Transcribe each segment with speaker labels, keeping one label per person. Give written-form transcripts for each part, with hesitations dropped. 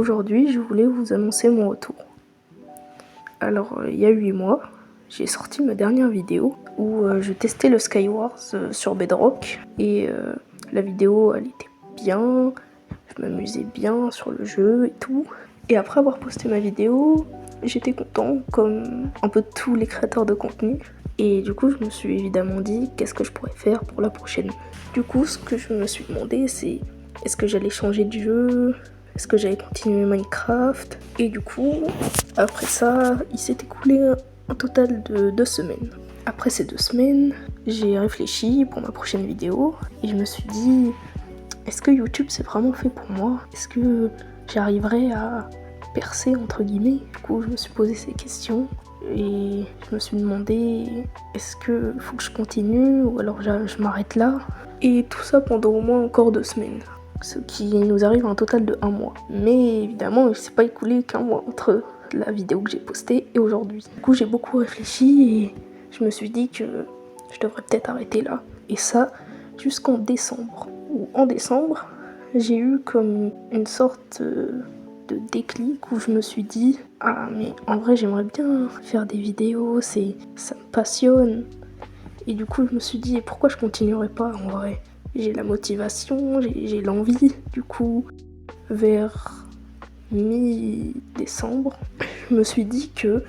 Speaker 1: aujourd'hui, je voulais vous annoncer mon retour. Alors, il y a 8 mois, j'ai sorti ma dernière vidéo où je testais le Skywars sur Bedrock. Et la vidéo, elle était bien, je m'amusais bien sur le jeu et tout. Et après avoir posté ma vidéo, j'étais content, comme un peu tous les créateurs de contenu. Et du coup, je me suis évidemment dit, qu'est-ce que je pourrais faire pour la prochaine. Du coup, ce que je me suis demandé, c'est est-ce que j'allais changer de jeu ? Est-ce que j'allais continuer Minecraft? Et du coup, après ça, il s'est écoulé un total de 2 semaines. Après ces 2 semaines, j'ai réfléchi pour ma prochaine vidéo et je me suis dit, est-ce que YouTube c'est vraiment fait pour moi? Est-ce que j'arriverai à percer entre guillemets? Du coup, je me suis posé ces questions et je me suis demandé, est-ce que faut que je continue ou alors je m'arrête là? Et tout ça pendant au moins encore 2 semaines. Ce qui nous arrive à un total de 1 mois. Mais évidemment, il ne s'est pas écoulé qu'1 mois entre la vidéo que j'ai postée et aujourd'hui. Du coup, j'ai beaucoup réfléchi et je me suis dit que je devrais peut-être arrêter là. Et ça, jusqu'en décembre. Ou en décembre, j'ai eu comme une sorte de déclic où je me suis dit « Ah, mais en vrai, j'aimerais bien faire des vidéos, ça me passionne. » Et du coup, je me suis dit « Pourquoi je continuerais pas en vrai ?» J'ai la motivation, j'ai l'envie. Du coup, vers mi-décembre, je me suis dit que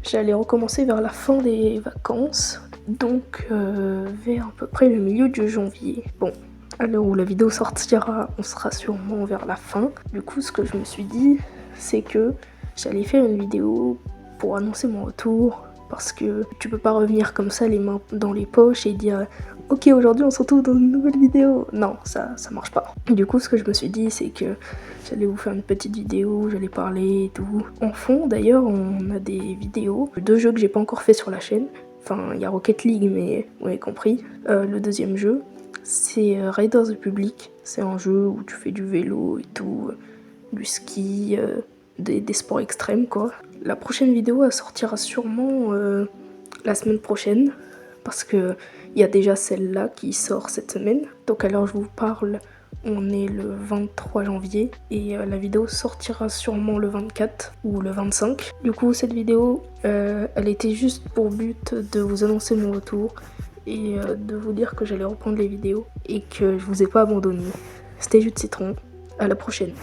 Speaker 1: j'allais recommencer vers la fin des vacances, donc vers à peu près le milieu de janvier. Bon, à l'heure où la vidéo sortira, on sera sûrement vers la fin. Du coup, ce que je me suis dit, c'est que j'allais faire une vidéo pour annoncer mon retour, parce que tu peux pas revenir comme ça les mains dans les poches et dire « Ok, aujourd'hui on se retrouve dans une nouvelle vidéo ». Non, ça marche pas. Du coup, ce que je me suis dit, c'est que j'allais vous faire une petite vidéo, j'allais parler et tout. En fond, d'ailleurs, on a des vidéos de 2 jeux que j'ai pas encore fait sur la chaîne. Enfin, il y a Rocket League, mais vous avez compris. Le deuxième jeu, c'est Raiders Republic. C'est un jeu où tu fais du vélo et tout, du ski, des sports extrêmes, quoi. La prochaine vidéo, elle sortira sûrement la semaine prochaine, parce que il y a déjà celle-là qui sort cette semaine. Donc alors je vous parle, on est le 23 janvier et la vidéo sortira sûrement le 24 ou le 25. Du coup, cette vidéo, elle était juste pour but de vous annoncer mon retour et de vous dire que j'allais reprendre les vidéos et que je vous ai pas abandonné. C'était Jus de Citron, à la prochaine.